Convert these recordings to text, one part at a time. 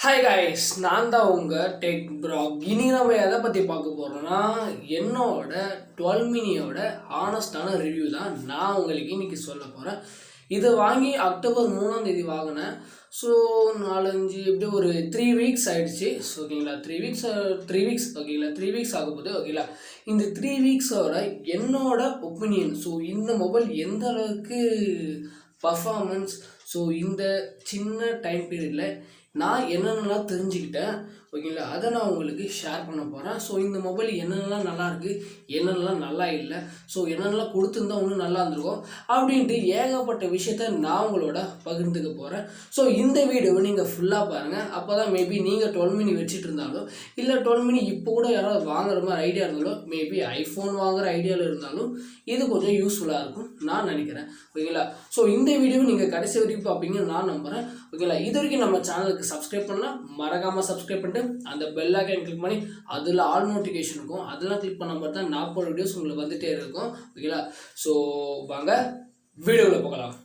Hi guys, நான் தான் உங்கள் டெக் ப்ராக். இனி நம்ம எதை பற்றி பார்க்க போகிறோன்னா, என்னோட 12 மினியோட ஹானஸ்டான ரிவ்யூ தான் நான் உங்களுக்கு இன்றைக்கி சொல்ல போகிறேன். இதை வாங்கி அக்டோபர் 3ஆம் தேதி வாங்கினேன். ஸோ 4-5 இப்படி ஒரு 3 வீக்ஸ் ஆகிடுச்சு. ஸோ ஓகேங்களா, 3 வீக்ஸ் ஓகேங்களா, 3 வீக்ஸ் ஆகும்போது ஓகேங்களா. இந்த 3 வீக்ஸோட என்னோட ஒப்பீனியன், ஸோ இந்த மொபைல் எந்த அளவுக்கு பர்ஃபார்மன்ஸ், ஸோ இந்த சின்ன டைம் பீரியடில் நான் என்னென்னலாம் தெரிஞ்சுக்கிட்டேன் ஓகேங்களா, அதை நான் உங்களுக்கு ஷேர் பண்ண போகிறேன். ஸோ இந்த மொபைல் என்னென்னலாம் நல்லாயிருக்கு, என்னென்னலாம் நல்லா இல்லை, ஸோ என்னென்னலாம் கொடுத்துருந்தா இன்னும் நல்லா இருந்திருக்கும் அப்படின்ட்டு ஏகப்பட்ட விஷயத்த நான் உங்களோட பகிர்ந்துக்க போகிறேன். ஸோ இந்த வீடியோவை நீங்கள் ஃபுல்லாக பாருங்கள். அப்போ தான் மேபி நீங்கள் 12 மினி வச்சுட்டு இருந்தாலும், இல்லை 12 மினி இப்போ கூட யாராவது வாங்குற மாதிரி ஐடியா இருந்தாலும், மேபி ஐஃபோன் வாங்குகிற ஐடியாவில் இருந்தாலும் இது கொஞ்சம் யூஸ்ஃபுல்லாக இருக்கும் நான் நினைக்கிறேன் ஓகேங்களா. ஸோ இந்த வீடியோவை நீங்கள் கடைசி வரைக்கும் பார்ப்பீங்கன்னு நான் நம்புகிறேன் ஓகேங்களா. இது வரைக்கும் நம்ம சேனலுக்கு சப்ஸ்கிரைப் பண்ணலாம், மறக்காமல் சப்ஸ்கிரைப் பண்ணிட்டு அந்த பெல் ஐகான் கிளிக் பண்ணி அதில் ஆல் நோட்டிஃபிகேஷன் இருக்கும், அதெல்லாம் கிளிக் பண்ண மாதிரி தான் நான் போகிற வீடியோஸ் உங்களுக்கு வந்துகிட்டே இருக்கும் ஓகேங்களா. ஸோ வாங்க வீடியோவில் போகலாம்.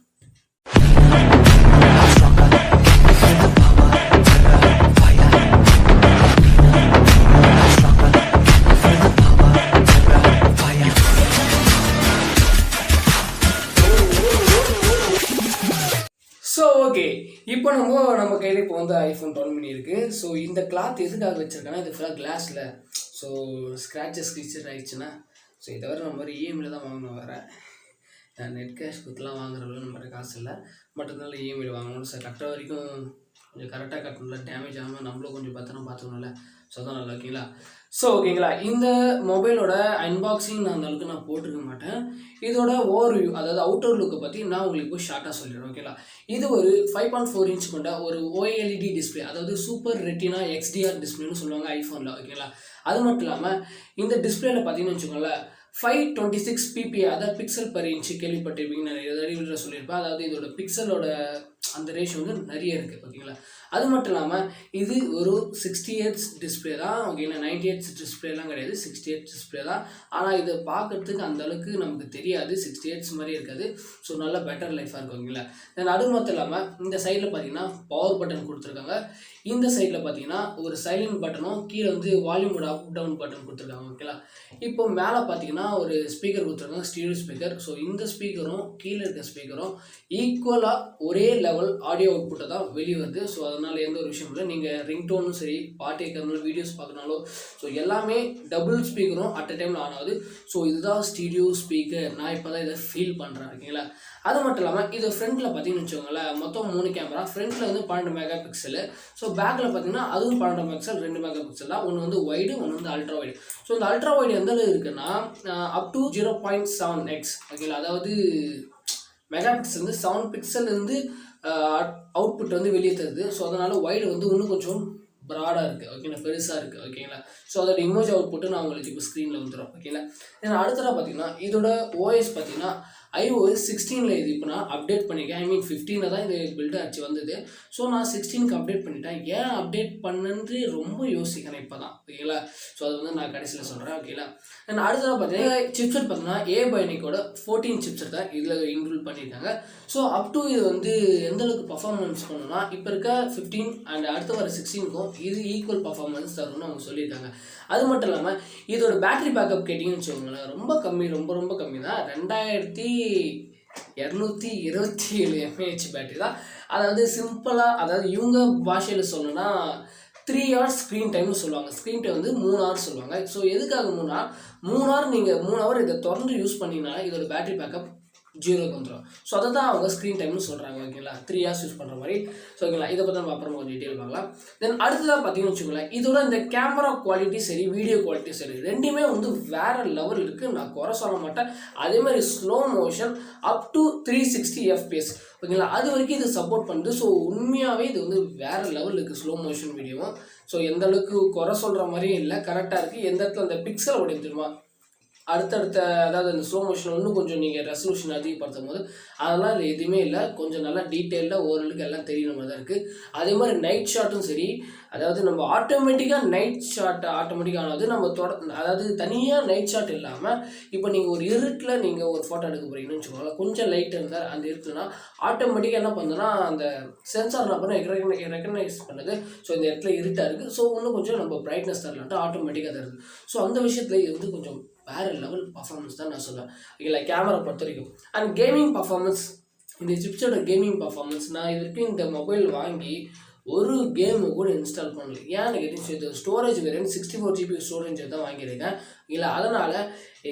ஸோ ஓகே, இப்போ நம்ம கையில் இப்போ வந்து ஐஃபோன் 12 மினி இருக்குது. ஸோ இந்த கிளாத் எதுக்காக வச்சுருக்கேன்னா, இது ஃபுல்லாக கிளாஸில் ஸோ ஸ்க்ராச்சஸ் ஆகிடுச்சுன்னா, ஸோ இதை வர நம்ம மாதிரி இஎம்ஐயில் தான் வாங்கணும். வரேன் நான் நெட் கேஷ் கொடுத்துலாம் வாங்குறவங்களும் நம்ம காசு இல்லை, பட் இருந்தாலும் இஎம்ஐயில் வாங்கணும். சார் கட்டுற வரைக்கும் கொஞ்சம் கரெக்டாக கட்டணும்ல, டேமேஜ் ஆகாமல் நம்மளும் கொஞ்சம் பார்த்துக்கணும்ல. ஸோ அதான் நல்லா ஓகேங்களா. ஸோ ஓகேங்களா, இந்த மொபைலோட அன்பாக்சிங் நான் அந்த அளவுக்கு நான் போட்டிருக்க மாட்டேன். இதோட ஓவர்வியூ, அதாவது அவுட்டர் லுக்கை பற்றி நான் உங்களுக்கு இப்போ ஷார்ட்டாக சொல்லிடுறேன் ஓகேங்களா. இது ஒரு 5.4 இன்ச் கொண்ட ஒரு OLED டிஸ்பிளே, அதாவது சூப்பர் ரெட்டினா XDR டிஸ்பிளேன்னு சொல்லுவாங்க ஐஃபோனில் ஓகேங்களா. அது மட்டும் இல்லாமல் இந்த டிஸ்பிளேல பார்த்தீங்கன்னு வச்சுக்கோங்களேன், 526 PPA, அதாவது பிக்சல் பர் இன்ச்சு கேள்விப்பட்டிருப்பீங்க, நிறைய வீடியோவில் சொல்லியிருப்பேன். அதாவது இதோட பிக்சலோட அந்த ரேஷியோ வந்து நிறைய இருக்குது ஓகேங்களா. அது மட்டும் இல்லாமல் இது ஒரு 60 Hz டிஸ்பிளே தான் ஓகேங்களா. 90 Hz டிஸ்பிளேலாம் கிடையாது, 60 Hz டிஸ்பிளே தான். ஆனால் இதை பார்க்குறதுக்கு அந்த அளவுக்கு நமக்கு தெரியாது, 60 Hz மாதிரி இருக்காது. ஸோ நல்ல பெட்டர் லைஃபாக இருக்கும் ஓகேங்களா. தென் அது மட்டும் இல்லாமல் இந்த சைடில் பார்த்தீங்கன்னா பவர் பட்டன் கொடுத்துருக்காங்க. இந்த சைடில் பார்த்தீங்கன்னா ஒரு சைலண்ட் பட்டனும், கீழே வந்து வால்யூமோட அப் டவுன் பட்டன் கொடுத்துருக்காங்க ஓகேங்களா. இப்போ மேலே பார்த்தீங்கன்னா ஒரு ஸ்பீக்கர் கொடுத்துருக்காங்க, ஸ்டீரியோ ஸ்பீக்கர். ஸோ இந்த ஸ்பீக்கரும் கீழே இருக்க ஸ்பீக்கரும் ஈக்குவலாக ஒரே லெவல் ஆடியோ அவுட்புட்டை தான் வெளியே வருது. ஸோ அதனால் எந்த ஒரு விஷயம் இல்லை, நீங்கள் ரிங்டோனும் சரி, பாட்டு கேட்கறனாலும், வீடியோஸ் பார்க்கறனாலும், ஸோ எல்லாமே டபுள் ஸ்பீக்கரும் அட் அ டைமில் ஆன் ஆகுது. ஸோ இதுதான் ஸ்டீரியோ ஸ்பீக்கர், நான் இப்போ தான் இதை ஃபீல் பண்ணுறேன் ஓகேங்களா. அது மட்டும் இல்லாமல் இது ஃப்ரண்ட்டில் பார்த்தீங்கன்னு வச்சுக்கோங்களேன், மொத்தம் 3 கேமரா. ஃப்ரண்ட்டில் வந்து 12 மெகா பிக்சலு. ஸோ பேக்கில் பார்த்தீங்கன்னா அதுவும் 12 மெகா பிக்சல், 2 மெகா பிக்சல் தான். ஒன்று வந்து வைடு, ஒன்று வந்து அல்ட்ரா வைடு. ஸோ இந்த அல்ட்ரா வைடு எந்த அளவு இருக்குன்னா, அப் டு 0.7x ஓகேங்களா. அதாவது மெகா பிக்சல் வந்து 7 பிக்சல் இருந்து அவுட்புட் வந்து வெளியே தருது. ஸோ அதனால் வைடு வந்து இன்னும் கொஞ்சம் ப்ராடாக இருக்குது ஓகேங்களா, பெருசாக இருக்குது ஓகேங்களா. ஸோ அதோட இமேஜ் அவுட்புட்டு நான் உங்களுக்கு இப்போ ஸ்க்ரீனில் வந்துடும் ஓகேங்களா. ஏன்னா அடுத்ததாக பார்த்தீங்கன்னா இதோட OS பார்த்தீங்கன்னா iOS 16 இது இப்போ நான் அப்டேட் பண்ணியிருக்கேன். ஐ மீன் 15 தான் இது பில்ட் ஆச்சு வந்தது. ஸோ நான் 16க்கு அப்டேட் பண்ணிட்டேன். ஏன் அப்டேட் பண்ணுன்னு ரொம்ப யோசிக்கிறேன் இப்போ தான் ஓகேங்களா. ஸோ அது வந்து நான் கடைசியில் சொல்கிறேன் ஓகேங்களா. அண்ட் அடுத்ததாக பார்த்தீங்கன்னா சிப்செட் பார்த்தீங்கன்னா A-Bionic 14 சிப்செட் தான் இதில் இன்க்ளூட் பண்ணியிருக்காங்க. ஸோ அப் டு இது வந்து எந்தளவுக்கு பர்ஃபார்மன்ஸ் பண்ணணும்னா, இப்போ இருக்க 15 அண்ட் அடுத்து வர 16க்கும் இது ஈக்குவல் பர்ஃபார்மன்ஸ் தரும்னு அவங்க சொல்லியிருக்காங்க. அது மட்டும் இல்லாமல் இதோட பேட்டரி பேக்கப் கேட்டிங்கன்னு வச்சுக்கோங்களேன், ரொம்ப கம்மி, ரொம்ப கம்மி தான். 2227 mAh பேட்டரி தான். அதாவது சிம்பிளாக, அதாவது இவங்க பாஷையில் சொல்லணும்னா 3 hours ஸ்க்ரீன் டைம்னு சொல்லுவாங்க. ஸ்க்ரீன் டைம் வந்து 3 hours சொல்லுவாங்க. ஸோ எதுக்காக 3 hour நீங்கள் 3 hour இதை தொடர்ந்து யூஸ் பண்ணிங்கன்னா இதோட பேட்டரி பேக்கப் 0க்கு வந்துடும். ஸோ அதை தான் அவங்க ஸ்க்ரீன் டைம்னு சொல்கிறாங்க ஓகேங்களா, 3 hours யூஸ் பண்ணுற மாதிரி. ஸோ ஓகேங்களா, இதை பற்றி நம்ம அப்புறம் கொஞ்சம் டீட்டெயில் பார்க்கலாம். தென் அடுத்ததாக பார்த்தீங்கன்னு வச்சுக்கோங்களேன், இதோட இந்த கேமரா குவாலிட்டி சரி, வீடியோ குவாலிட்டி சரி, ரெண்டுமே வந்து வேறு லெவல் இருக்குது, நான் குறை சொல்ல மாட்டேன். அதேமாதிரி slow motion up to 360 FPS ஓகேங்களா, அது வரைக்கும் இது சப்போர்ட் பண்ணுது. ஸோ உண்மையாகவே இது வந்து வேறு லெவல் இருக்குது ஸ்லோ மோஷன் வீடியோவும். ஸோ எந்த அளவுக்கு குறை சொல்கிற மாதிரியும் இல்லை, கரெக்டாக இருக்குது. எந்த இடத்துல அந்த பிக்சல் உடைய தெரியுமா, அடுத்தடுத்த அதாவது அந்த ஸ்லோ மோஷன் இன்னும் கொஞ்சம் நீங்கள் ரெசல்யூஷன் அதிகப்படுத்தும் போது அதெல்லாம் இது எதுவுமே இல்லை, கொஞ்சம் நல்லா டீட்டெயில்டாக ஓரளவுக்கு எல்லாம் தெரியுற மாதிரி தான் இருக்குது. அதே மாதிரி நைட் ஷாட்டும் சரி, அதாவது நம்ம ஆட்டோமேட்டிக்காக நைட் ஷாட் ஆட்டோமேட்டிக்காக ஆனது நம்ம அதாவது தனியாக நைட் ஷாட் இல்லாமல் இப்போ நீங்கள் ஒரு இருட்டில் நீங்கள் ஒரு ஃபோட்டோ எடுக்க போகிறீங்கன்னு வச்சுக்கோங்களேன், கொஞ்சம் லைட் இருந்தால் அந்த இருட்டுனா ஆட்டோமேட்டிக்காக என்ன பண்ணுதுன்னா அந்த சென்சார் என்ன பண்ண ரெக்கக்னைஸ் பண்ணுது. ஸோ இந்த இடத்துல இருட்டாக இருக்குது, ஸோ இன்னும் கொஞ்சம் நம்ம பிரைட்னஸ் தரலான்ட்டு ஆட்டோமேட்டிக்காக தருது. ஸோ அந்த விஷயத்தில் இது வந்து கொஞ்சம் வேறு லெவல் பர்ஃபார்மன்ஸ் தான் நான் சொல்லுவேன். இல்லை கேமரா பொறுத்த வரைக்கும் அண்ட் கேமிங் பர்ஃபார்மன்ஸ், இந்த சிப்ஸோட கேமிங் பர்ஃபார்மன்ஸ் நான் இது வரைக்கும் இந்த மொபைல் வாங்கி ஒரு கேமு கூட இன்ஸ்டால் பண்ணல. ஏன்னு கேட்டீங்கன்னா இது ஸ்டோரேஜ் வேரியன்ட் 64 GB ஸ்டோரேஜ் தான் வாங்கியிருக்கேன். இல்லை அதனால்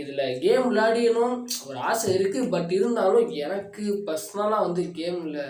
இதில் கேம் விளையாடியணும் ஒரு ஆசை இருக்குது. பட் இருந்தாலும் எனக்கு பர்சனலாக வந்து கேமில்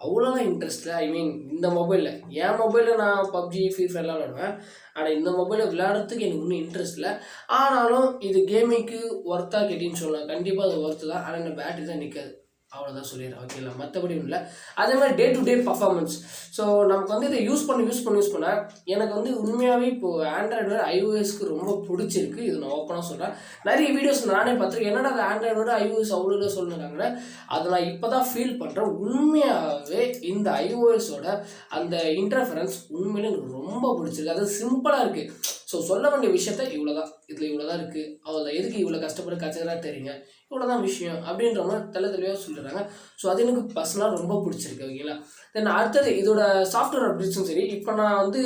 அவ்வளோலாம் இன்ட்ரெஸ்ட் இல்லை. ஐ மீன் இந்த மொபைலில் என் மொபைலில் நான் பப்ஜி ஃப்ரீ ஃபயர்லாம் விளாடுவேன். ஆனால் இந்த மொபைலில் விளையாடுறதுக்கு எனக்கு இன்னும் இன்ட்ரெஸ்ட் இல்லை. ஆனாலும் இது கேமிங்க்கு ஒர்த்தாக கேட்டின்னு சொல்லலாம், கண்டிப்பாக அது ஒர்த்து தான். ஆனால் இந்த பேட்டரி தான் நிற்காது, அவ்வளோதான் சொல்லிடுறேன். ஓகேங்களா, மற்றபடி இல்லை. அதே மாதிரி day to day performance, so நமக்கு வந்து இதை யூஸ் பண்ண எனக்கு வந்து உண்மையாகவே இப்போது ஆண்ட்ராய்டோட iOSக்கு ரொம்ப பிடிச்சிருக்கு. இது நான் ஓப்பனாக சொல்கிறேன். நிறைய வீடியோஸ் நானே பார்த்துருக்கேன், என்னடா அது ஆண்ட்ராய்டோட iOS அவ்வளோ சொல்லுறாங்க. அதை நான் இப்போ தான் ஃபீல் பண்ணுறேன். உண்மையாகவே இந்த iOSோட அந்த இன்டர்ஃபரன்ஸ் உண்மையிலே எனக்கு ரொம்ப பிடிச்சிருக்கு. அது சிம்பிளாக இருக்குது. ஸோ சொல்ல வேண்டிய விஷயத்த இவ்வளோதான், இதில் இவ்வளோ தான் இருக்குது, அவ்வளோ எதுக்கு இவ்வளோ கஷ்டப்பட்டு கச்சதாக தெரியுங்க, இவ்வளோதான் விஷயம் அப்படின்ற மாதிரி தெளிவாக சொல்லிடுறாங்க. ஸோ அது எனக்கு பர்சனலாக ரொம்ப பிடிச்சிருக்கு. ஓகேங்களா, தென் அடுத்தது இதோட சாஃப்ட்வேர் அப்டேட்ஸும் சரி. இப்போ நான் வந்து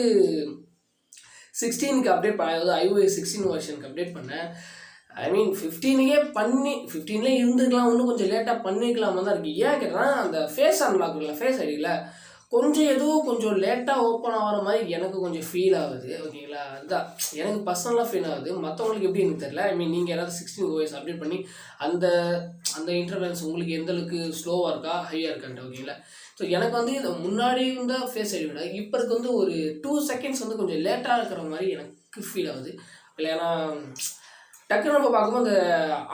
16க்கு அப்டேட் அதாவது iOS 16 வெர்ஷனுக்கு அப்டேட் பண்ணேன். ஐ மீன் 15லே இருந்துருக்கலாம், இன்னும் கொஞ்சம் லேட்டாக பண்ணிக்கலாமா தான் இருக்குது. ஏன் கேட்டால் அந்த ஃபேஸ் அன்லாக் இல்லை, ஃபேஸ் ஐடியில் கொஞ்சம் லேட்டாக ஓப்பன் ஆகிற மாதிரி எனக்கு கொஞ்சம் ஃபீல் ஆகுது. ஓகேங்களா, அதுதான் எனக்கு பர்சனலாக ஃபீல் ஆகுது. மற்றவங்களுக்கு எப்படி எனக்கு தெரியல. ஐ மீன் நீங்கள் யாராவது 16 OS அப்டேட் பண்ணி அந்த அந்த இன்டர்ஃபரன்ஸ் உங்களுக்கு எந்தளவுக்கு ஸ்லோவாக இருக்கா ஹையாக இருக்கான்ட்டு. ஓகேங்களா, ஸோ எனக்கு வந்து இது முன்னாடி இருந்த ஃபேஸ் ஐடி விட இப்போ இருக்கு வந்து ஒரு 2 செகண்ட்ஸ் வந்து கொஞ்சம் லேட்டாக இருக்கிற மாதிரி எனக்கு ஃபீல் ஆகுது. இல்லைன்னா டக்குன்னு நம்ம பார்க்கும்போது அந்த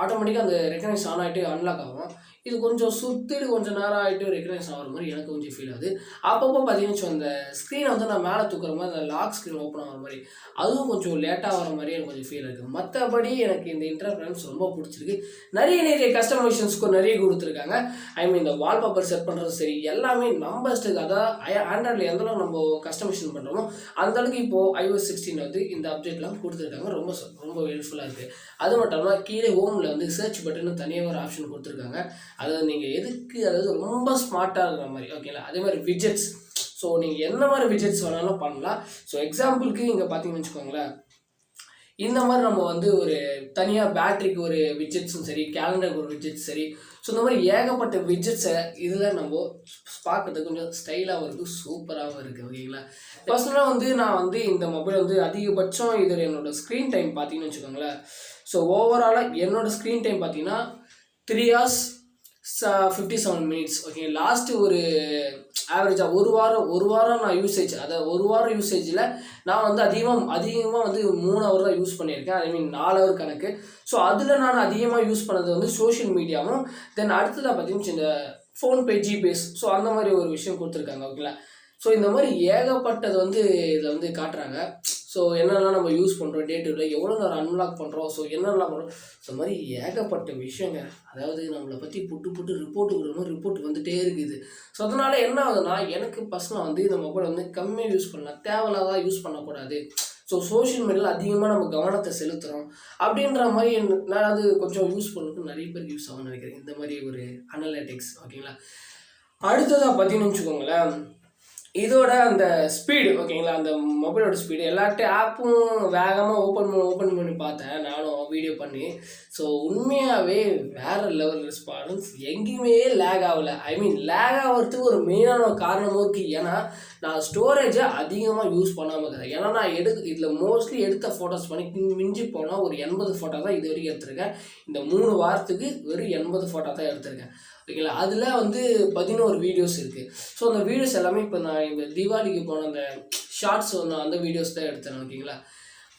ஆட்டோமேட்டிக்காக அந்த ரெக்கக்னைஸ் ஆன் ஆகிட்டு அன்லாக் ஆகும். இது கொஞ்சம் சுற்றிட்டு கொஞ்சம் நேரம் ஆகிட்டு ரெக்கக்னைஸ் ஆகிற மாதிரி எனக்கு கொஞ்சம் ஃபீல் ஆகுது. அப்பப்போ பார்த்தீங்கன்னு அந்த ஸ்க்ரீனை வந்து நான் மேலே தூக்குற மாதிரி அந்த லாக் ஸ்க்ரீன் ஓப்பன் ஆகிற மாதிரி அதுவும் கொஞ்சம் லேட்டாக ஆகிற மாதிரி எனக்கு கொஞ்சம் ஃபீல் இருக்குது. மற்றபடி எனக்கு இந்த இன்டர்ஃபரன்ஸ் ரொம்ப பிடிச்சிருக்கு. நிறைய கஸ்டமைசேஷன்ஸ்க்கும் நிறைய கொடுத்துருக்காங்க. ஐ மீன் இந்த வால்பேப்பர் செட் பண்ணுறது சரி, எல்லாமே நம்ம இஷ்டத்துக்கு. அதாவது ஆண்ட்ராய்டில் எந்தளவுக்கு நம்ம கஸ்டமைசேஷன் பண்ணுறோமோ அந்தளவுக்கு இப்போது iOS 16 வந்து இந்த அப்டேட்லாம் கொடுத்துருக்காங்க. ரொம்ப ஹெல்ப்ஃபுல்லாக இருக்குது. அது மட்டும் இல்லாமல் கீழே ஹோமில் வந்து சர்ச் பட்டன்னு தனியாக ஒரு ஆப்ஷன் கொடுத்துருக்காங்க. அதாவது நீங்கள் எதுக்கு அதாவது ரொம்ப ஸ்மார்ட்டாக இருக்கிற மாதிரி. ஓகேங்களா, அதே மாதிரி விஜெட்ஸ், ஸோ நீங்கள் என்ன மாதிரி விஜெட்ஸ் வேணாலும் பண்ணலாம். ஸோ எக்ஸாம்பிளுக்கு இங்கே பார்த்தீங்கன்னு வச்சுக்கோங்களேன், இந்த மாதிரி நம்ம வந்து ஒரு தனியாக பேட்டரிக்கு ஒரு விஜெட்ஸும் சரி, கேலண்டருக்கு ஒரு விஜெட்ஸ் சரி, ஸோ இந்த மாதிரி ஏகப்பட்ட விஜெட்ஸை இதில் நம்ம பார்க்கறதுக்கு கொஞ்சம் ஸ்டைலாகவும் இருக்குது, சூப்பராகவும் இருக்குது. ஓகேங்களா, பர்சனலாக வந்து நான் வந்து இந்த மொபைல் வந்து அதிகபட்சம் இதில் என்னோடய ஸ்க்ரீன் டைம் பார்த்தீங்கன்னு வச்சுக்கோங்களேன். ஸோ ஓவராலாக என்னோடய ஸ்க்ரீன் டைம் பார்த்தீங்கன்னா 3 hours 57 minutes. ஓகே, லாஸ்ட்டு ஒரு ஆவரேஜாக ஒரு வாரம் நான் யூசேஜ், அதாவது ஒரு வாரம் யூசேஜில் நான் வந்து அதிகமாக வந்து 3 hour தான் யூஸ் பண்ணியிருக்கேன். ஐ மீன் 4 hour கணக்கு. ஸோ அதில் நான் அதிகமாக யூஸ் பண்ணது வந்து சோஷியல் மீடியாவும், தென் அடுத்ததாக பார்த்தீங்கன்னா இந்த ஃபோன்பே, ஜிபேஸ், ஸோ அந்த மாதிரி ஒரு விஷயம் கொடுத்துருக்காங்க. ஓகேங்களா, ஸோ இந்த மாதிரி ஏகப்பட்டது வந்து இதில் வந்து காட்டுறாங்க. ஸோ என்னெல்லாம் நம்ம யூஸ் பண்ணுறோம் டே டு டே, எவ்வளோ நேரம் அன்லாக் பண்ணுறோம், ஸோ என்னெல்லாம் பண்ணுறோம், ஸோ மாதிரி ஏகப்பட்ட விஷயங்க. அதாவது நம்மளை பற்றி புட்டு ரிப்போர்ட் கொடுக்கணும், ரிப்போர்ட் வந்துகிட்டே இருக்குது. ஸோ அதனால் என்ன ஆகுதுன்னா, எனக்கு பர்சனலாக வந்து இந்த மொபைல் வந்து கம்மியாக யூஸ் பண்ணலாம், தேவையில்லாதான் யூஸ் பண்ணக்கூடாது. ஸோ சோஷியல் மீடியாவில் அதிகமாக நம்ம கவனத்தை செலுத்துகிறோம் அப்படின்ற மாதிரி நான் அது கொஞ்சம் யூஸ் பண்ணுறதுக்கு நிறைய பேருக்கு யூஸ் ஆகும்னு நினைக்கிறேன், இந்த மாதிரி ஒரு அனலிட்டிக்ஸ். ஓகேங்களா, அடுத்ததாக பார்த்தீங்கன்னு வச்சுக்கோங்களேன், இதோட அந்த ஸ்பீடு. ஓகேங்களா, அந்த மொபைலோட ஸ்பீடு எல்லாத்தையும் ஆப்பும் வேகமாக ஓப்பன் பண்ணி பார்த்தேன் நானும் வீடியோ பண்ணி. ஸோ உண்மையாகவே வேறு லெவல் ரெஸ்பான்ஸ், எங்கேயுமே லேக் ஆகலை. ஐ மீன் லேக் ஆகிறதுக்கு ஒரு மெயினான காரணமும் இருக்குது. ஏன்னா நான் ஸ்டோரேஜை அதிகமாக யூஸ் பண்ணாமல் இருக்கிறேன். ஏன்னா நான் இதில் மோஸ்ட்லி எடுத்த ஃபோட்டோஸ் பண்ணி மிஞ்சி போனால் ஒரு 80 ஃபோட்டோ தான் இது வரைக்கும் எடுத்திருக்கேன். இந்த 3 வாரத்துக்கு வெறும் 80 ஃபோட்டோ தான் எடுத்திருக்கேன். ஓகேங்களா, அதில் வந்து 11 வீடியோஸ் இருக்குது. ஸோ அந்த வீடியோஸ் எல்லாமே இப்போ நான் இந்த தீபாவளிக்கு போன அந்த ஷார்ட்ஸ் நான் அந்த வீடியோஸ் தான் எடுத்தேன். ஓகேங்களா,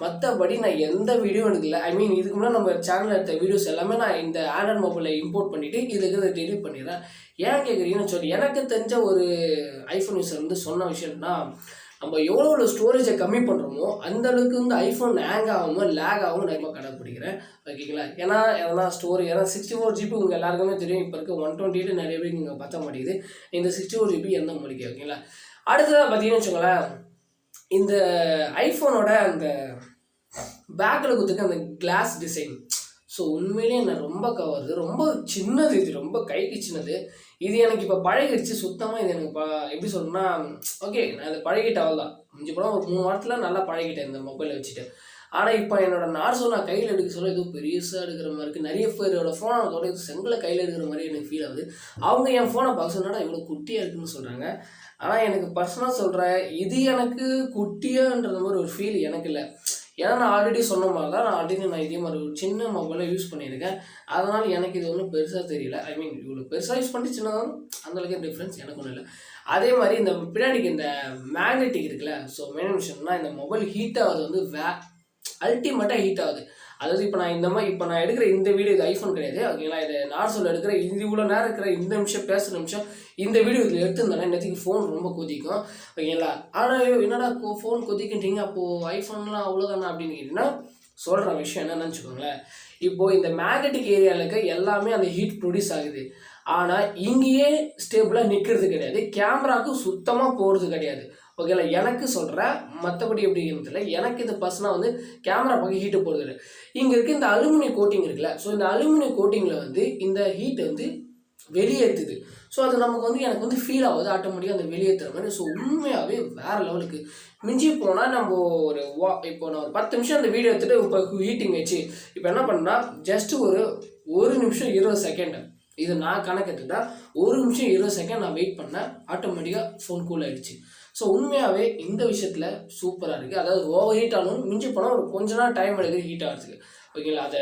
மற்றபடி நான் எந்த வீடியோ எடுக்கல. ஐ மீன் இதுக்கு முன்னாடி நம்ம சேனலில் எடுத்த வீடியோஸ் எல்லாமே நான் இந்த ஆண்ட்ராய்ட் மொபைலில் இம்போர்ட் பண்ணிவிட்டு இதுக்கு டெலிட் பண்ணிடுறேன். ஏன் கேட்குறீங்கன்னு சொல்லி எனக்கு தெரிஞ்ச ஒரு ஐஃபோன் யூஸர் வந்து சொன்ன விஷயம்னா, நம்ம எவ்வளோ ஸ்டோரேஜை கம்மி பண்ணுறோமோ அந்த அளவுக்கு வந்து ஐஃபோன் ஹேங் ஆகாமல் லேக் ஆகும் நான் கடைப்பிடிக்கிறேன். ஓகேங்களா? ஏன்னா எதனா ஏன்னா 64 GB உங்கள் எல்லாருக்குமே தெரியும். இப்போ இருக்க 128 நிறைய பேருக்கு இங்கே பற்ற மாட்டேங்குது. இந்த 64 GB எந்த முடிக்க. ஓகேங்களா? அடுத்ததாக பார்த்தீங்கன்னு வச்சுக்கோங்களேன், இந்த ஐஃபோனோட அந்த பேக்கில் கொடுத்துருக்க அந்த கிளாஸ் டிசைன் ஸோ உண்மையிலேயே என்ன ரொம்ப கவருது. ரொம்ப சின்னது, இது ரொம்ப கைக்கு சின்னது. இது எனக்கு இப்போ பழகிடுச்சு சுத்தமாக. இது எனக்கு எப்படி சொல்லணும்னா, ஓகே நான் இதை பழகிட்டேன், அவ்வளோதான். முடிஞ்சு போனால் ஒரு 3 வாரத்தில் நல்லா பழகிட்டேன் இந்த மொபைலை வச்சுட்டு. ஆனால் இப்போ என்னோட நார்ஸோ நான் கையில் எடுக்க சொல்ல எதுவும் பெருசாக எடுக்கிற மாதிரி இருக்குது. நிறைய பேரோட ஃபோனை அதோட செங்கலை கையில் எடுக்கிற மாதிரி எனக்கு ஃபீல் ஆகுது. அவங்க என் ஃபோனை பார்க்க சொன்னா இவ்வளோ குட்டியாக இருக்குன்னு சொல்கிறாங்க. ஆனால் எனக்கு பர்சனலாக சொல்கிறேன், இது எனக்கு குட்டியான்றது மாதிரி ஒரு ஃபீல் எனக்கு இல்லை. ஏன்னா நான் ஆல்ரெடி சொன்ன மாதிரி தான் நான் இதே மாதிரி ஒரு சின்ன மொபைலை யூஸ் பண்ணியிருக்கேன். அதனால் எனக்கு இது ஒன்றும் பெருசாக தெரியல. ஐ மீன் இவ்வளோ பெருசாக யூஸ் பண்ணி சின்னதான் அந்தளவுக்கு டிஃப்ரென்ஸ் எனக்கு ஒன்றும் இல்லை. அதே மாதிரி இந்த பின்னாடிக்கு இந்த மேக்னெட்டிக் இருக்குல்ல, ஸோ மெயின் விஷயம்னா இந்த மொபைல் ஹீட் ஆகுது வந்து அல்டிமேட்டாக ஹீட் ஆகுது. அதாவது இப்போ நான் எடுக்கிற இந்த வீடியோ இது ஐஃபோன் கிடையாது. ஓகேங்களா? இது நார்ஸோவில் எடுக்கிற இது இவ்வளோ நேரம் இருக்கிற இந்த நிமிஷம் பேசுகிற நிமிஷம் இந்த வீடியோ இதில் எடுத்துருந்தானே நேற்றுக்கு ஃபோன் ரொம்ப கொதிக்கும். ஓகேங்களா? ஆனால் என்னடா ஃபோன் கொதிக்கின்றீங்க, அப்போது ஐஃபோன்லாம் அவ்வளோதானா அப்படின்னு கேட்டிங்கன்னா சொல்கிற விஷயம் என்னன்னு வச்சுக்கோங்களேன். இப்போது இந்த மேக்னெட்டிக் ஏரியாவில் இருக்க எல்லாமே அந்த ஹீட் ப்ரொடியூஸ் ஆகுது. ஆனால் இங்கேயே ஸ்டேபிளாக நிற்கிறது கிடையாது, கேமராவுக்கு சுத்தமாக போகிறது கிடையாது. ஓகேங்களா? எனக்கு சொல்கிறேன், மற்றபடி எப்படி தெரியல. எனக்கு இது பர்சனாக வந்து கேமரா பக்கம் ஹீட்டு போகிறது இல்லை. இங்கே இருக்க இந்த அலுமினியம் கோட்டிங் இருக்குல்ல, ஸோ இந்த அலுமினியம் கோட்டிங்கில் வந்து இந்த ஹீட் வந்து வெளியேற்றுது. ஸோ அது நமக்கு வந்து எனக்கு வந்து ஃபீல் ஆகுது ஆட்டோமேட்டிக்காக அந்த வெளியேற்றுற மாதிரி. ஸோ உண்மையாகவே வேறு லெவலுக்கு மிஞ்சி போனால் நம்ம இப்போ நான் ஒரு 10 நிமிஷம் அந்த வீடியோ எடுத்துகிட்டு இப்போ ஹீட்டிங் வச்சு இப்போ என்ன பண்ணா ஜஸ்ட் ஒரு நிமிஷம் 20 செகண்ட் இது நான் கணக்கெட்டுட்டா 1 நிமிஷம் 20 செகண்ட் நான் வெயிட் பண்ணேன், ஆட்டோமேட்டிக்காக ஃபோன் கூல் ஆகிடுச்சு. ஸோ உண்மையாகவே இந்த விஷயத்தில் சூப்பராக இருக்குது. அதாவது ஓவர் ஹீட் ஆனாலும் மிஞ்சி போனால் ஒரு கொஞ்ச நாள் டைம் எடுக்குது ஹீட் ஆகிறதுக்கு. ஓகேங்களா? அதை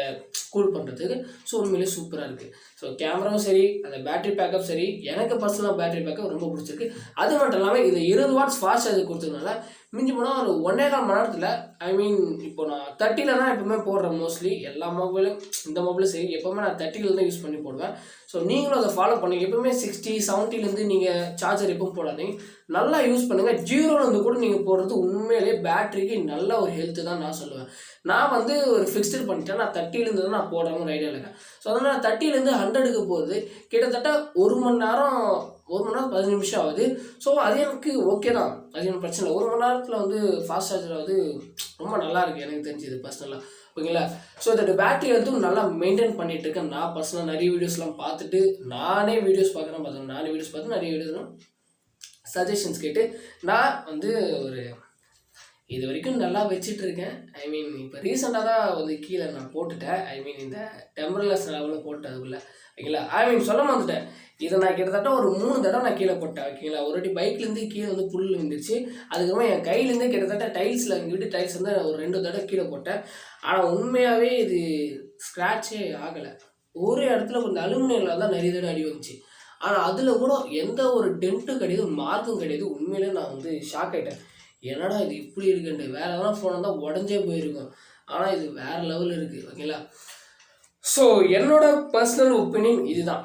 கூல் பண்ணுறதுக்கு. ஸோ உண்மையிலே சூப்பராக இருக்குது. ஸோ கேமராவும் சரி, அந்த பேட்டரி பேக்கப் சரி, எனக்கு பர்சனலாக பேட்டரி பேக்கப் ரொம்ப பிடிச்சிருக்கு. அது மட்டும் இல்லாமல் இது 20 வாட்ஸ் ஃபாஸ்ட் சார்ஜ் கொடுத்ததுனால மிஞ்சி போனால் ஒரு 1.25 மணி நேரத்தில், ஐ மீன் இப்போ நான் 30ல் தான் எப்பவுமே போடுறேன் மோஸ்ட்லி. எல்லா மொபைலும் இந்த மொபைலும் சரி எப்போவுமே நான் 30ல் தான் யூஸ் பண்ணி போடுவேன். ஸோ நீங்களும் அதை ஃபாலோ பண்ணுங்க. எப்பவுமே 60, 70லேருந்து நீங்கள் சார்ஜர் எப்பவும் போடாதீங்க, நல்லா யூஸ் பண்ணுங்கள். 0லேருந்து கூட நீங்கள் போடுறது உண்மையிலே பேட்டரிக்கு நல்ல ஒரு ஹெல்த்து தான் நான் சொல்லுவேன். நான் வந்து ஒரு ஃபிக்ஸ்டு பண்ணிட்டேன், நான் 30லேருந்து தான் நான் போடாமல் ஐடியா இருக்கேன். ஸோ அதனால் 30லேருந்து 100க்கு போகிறது கிட்டத்தட்ட 1 மணி நேரம் 15 நிமிஷம் ஆகுது. ஸோ அது எனக்கு ஓகே தான், அது எனக்கு பிரச்சனை இல்லை. 1 மணி நேரத்தில் வந்து ஃபாஸ்ட் சார்ஜர் வந்து ரொம்ப நல்லா இருக்குது எனக்கு தெரிஞ்சது பர்சனலாக. ஓகேங்களா? ஸோ இதோட பேட்டரி வந்து நல்லா மெயின்டைன் பண்ணிட்டு இருக்கேன். நான் பர்சனலாக நிறைய வீடியோஸ்லாம் பார்த்துட்டு நானே வீடியோஸ் பார்க்குறேன். நானே வீடியோஸ் பார்த்து நிறைய வீடியோஸ்லாம் சஜஷன்ஸ் கேட்டு நான் வந்து ஒரு இது வரைக்கும் நல்லா வச்சிட்ருக்கேன். ஐ மீன் இப்போ ரீசெண்டாக தான் வந்து கீழே நான் போட்டுட்டேன். ஐ மீன் இந்த டெம்பரலஸ் லெவலில் போட்டேன் அதுக்குள்ளே. ஓகேங்களா? ஐ மீன் சொல்ல வந்துட்டேன், இதை நான் கிட்டத்தட்ட ஒரு 3 தடவை நான் கீழே போட்டேன். ஓகேங்களா? ஒரு வாட்டி பைக்லேருந்து கீழே வந்து புல் வந்துருச்சு. அதுக்கப்புறம் என் கையிலேருந்து கிட்டத்தட்ட டைல்ஸில் எங்கள் வீட்டு டைல்ஸ் வந்து ஒரு 2 தடவை கீழே போட்டேன். ஆனால் உண்மையாகவே இது ஸ்க்ராட்சே ஆகலை. ஒரு இடத்துல கொஞ்சம் அலுமினியமில் தான் நிறைய தடவை அடி வந்துச்சு. ஆனால் அதில் கூட எந்த ஒரு டென்ட்டும் கிடையாது, மார்க்கும் கிடையாது. உண்மையிலே நான் வந்து ஷாக் ஆகிட்டேன். என்னடா இது இப்படி இருக்குன்ட்டு. வேறு எதனா ஃபோன் இருந்தால் உடஞ்சே போயிருக்கும், ஆனால் இது வேறு லெவலில் இருக்குது. ஓகேங்களா? ஸோ என்னோட பர்சனல் ஒப்பீனியன் இதுதான்.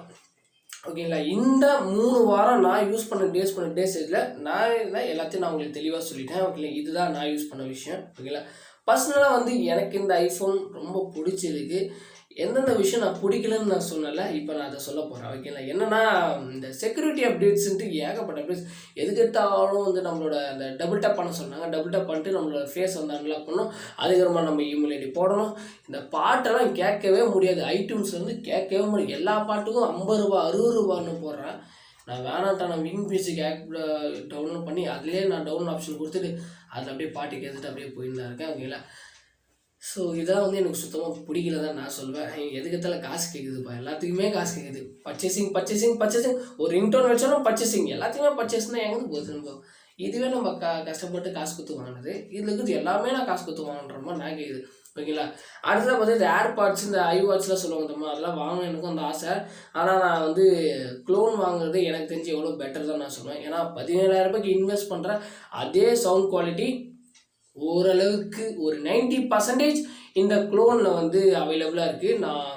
ஓகேங்களா? இந்த 3 வாரம் நான் யூஸ் பண்ண டேஸ் இதில் நான் எல்லாத்தையும் நான் உங்களுக்கு தெளிவாக சொல்லிட்டேன். ஓகேங்களா? இதுதான் நான் யூஸ் பண்ண விஷயம். ஓகேங்களா? பர்சனலாக வந்து எனக்கு இந்த ஐஃபோன் ரொம்ப பிடிச்சிருக்கு. எந்தெந்த விஷயம் நான் பிடிக்கலன்னு நான் சொன்னல, இப்போ நான் அதை சொல்ல போகிறேன். ஓகேங்களா? என்னென்னா இந்த செக்யூரிட்டி அப்டேட்ஸுன்ட்டு ஏகப்பட்ட அப்டேட்ஸ் எதுக்கெடுத்தாலும் வந்து நம்மளோட அந்த டபுள் டேப் பண்ண சொன்னாங்க. டபுள் டேப் பண்ணிட்டு நம்மளோட ஃபேஸ் வந்து அன்லாக் பண்ணணும், அதுக்கப்புறமா நம்ம இமெயில் ஐடி போடணும். இந்த பாட்டெல்லாம் கேட்கவே முடியாது, ஐடியூன்ஸ் வந்து கேட்கவே முடியாது. எல்லா பாட்டுக்கும் 50 ரூபா 60 ரூபான்னு போடுறேன். நான் வேணான்ட்டா, நான் வின் மியூசிக் ஆப் டவுன்லோட் பண்ணி அதிலே நான் டவுன்லோட் ஆப்ஷன் கொடுத்துட்டு அதில் அப்படியே பாட்டு கேட்டுட்டு அப்படியே போயிருந்தா இருக்கேன். ஓகேங்களா? ஸோ இதெல்லாம் வந்து எனக்கு சுத்தமாக பிடிக்கல தான் நான் சொல்வேன். எதுக்கத்தால காசு கேட்குதுப்பா, எல்லாத்துக்குமே காசு கேட்குது. பர்ச்சேசிங் ஒரு ரிங்டோன் வச்சாலும் பர்ச்சேசிங், எல்லாத்தையுமே பர்ச்சேஸ்னால் எங்கே போகுது நம்ம. இதுவே நம்ம கஷ்டப்பட்டு காசு கொடுத்து வாங்கினது, இதில் இருக்குது எல்லாமே நான் காசு கொடுத்து வாங்குற மாதிரி நான் கேட்குது. ஓகேங்களா? அடுத்ததாக பார்த்து இந்த ஏர்பாட்ஸ், இந்த ஐவாட்ச்லாம் சொல்லுவாங்க தெரியுமா, அதெல்லாம் வாங்கணும் எனக்கும் அந்த ஆசை. ஆனால் நான் வந்து க்ளோன் வாங்குறது எனக்கு தெரிஞ்சு எவ்வளோ பெட்டர் தான் நான் சொல்லுவேன். ஏன்னா 17,000 ரூபாய்க்கு இன்வெஸ்ட் பண்ணுற அதே சவுண்ட் குவாலிட்டி ஓரளவுக்கு ஒரு 90% இந்த க்ளோனில் வந்து அவைலபிளாக இருக்குது. நான்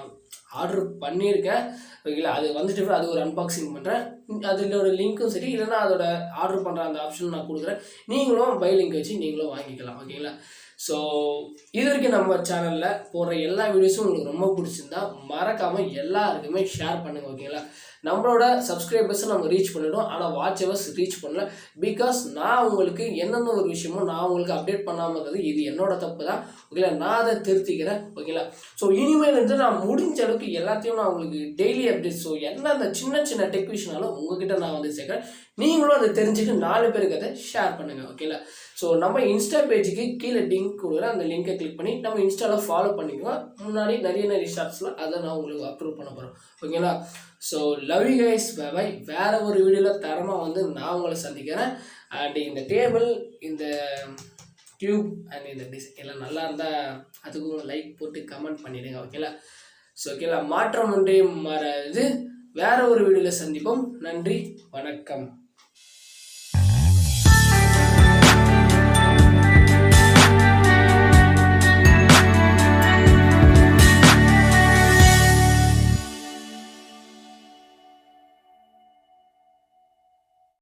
ஆர்டர் பண்ணியிருக்கேன். ஓகேங்களா, அது வந்துட்டு அது ஒரு அன்பாக்சிங் பண்ணுறேன். அதோட லிங்க்கும் சரி, இல்லைன்னா அதோட ஆர்டர் பண்ணுற அந்த ஆப்ஷன் நான் கொடுக்குறேன். நீங்களும் பை லிங்க் வச்சு நீங்களும் வாங்கிக்கலாம். ஓகேங்களா. ஸோ இது வரைக்கும் நம்ம சேனலில் போடுற எல்லா வீடியோஸும் உங்களுக்கு ரொம்ப பிடிச்சிருந்தா மறக்காமல் எல்லாருக்குமே ஷேர் பண்ணுங்கள். ஓகேங்களா. நம்மளோட சப்ஸ்கிரைபர்ஸை நம்ம ரீச் பண்ணிவிடும், ஆனால் வாட்ச் ஹவர்ஸ் ரீச் பண்ணல. பிகாஸ் நான் உங்களுக்கு என்னென்ன ஒரு விஷயமோ நான் உங்களுக்கு அப்டேட் பண்ணாமல் இருக்கிறது இது என்னோட தப்பு தான். ஓகேங்களா, நான் அதை திருத்திக்கிறேன். ஓகேங்களா. ஸோ இனிமேல் வந்து நான் முடிஞ்ச அளவுக்கு எல்லாத்தையும் நான் உங்களுக்கு டெய்லி அப்டேட், ஸோ என்ன அந்த சின்ன சின்ன டெக் விஷயம்னாலும் உங்ககிட்ட நான் வந்து சேர்க்குறேன். நீங்களும் அதை தெரிஞ்சுட்டு 4 பேருக்கு அதை ஷேர் பண்ணுங்கள். ஓகேங்களா. ஸோ நம்ம இன்ஸ்டா பேஜுக்கு கீழே லிங்க் கொடுக்குறேன், அந்த லிங்கை கிளிக் பண்ணி நம்ம இன்ஸ்டாவில் ஃபாலோ பண்ணிக்குவோம். முன்னாடி நிறைய ஷார்ட்ஸ்லாம் அதை நான் உங்களுக்கு அப்லோட் பண்ண போகிறேன். ஓகேங்களா. So love you guys, bye. வேறு ஒரு வீடியோவில் தரமாக வந்து நான் உங்களை சந்திக்கிறேன். அண்ட் இந்த டேபிள், இந்த டியூப் அண்ட் இந்த டிசைன் எல்லாம் நல்லா இருந்தால் அதுக்கும் லைக் போட்டு கமெண்ட் பண்ணிடுங்க. ஓகேங்களா. ஸோ ஓகேங்களா, மாற்றம் ஒன்றே மாறாது. வேறு ஒரு வீடியோவில் சந்திப்போம். நன்றி, வணக்கம்.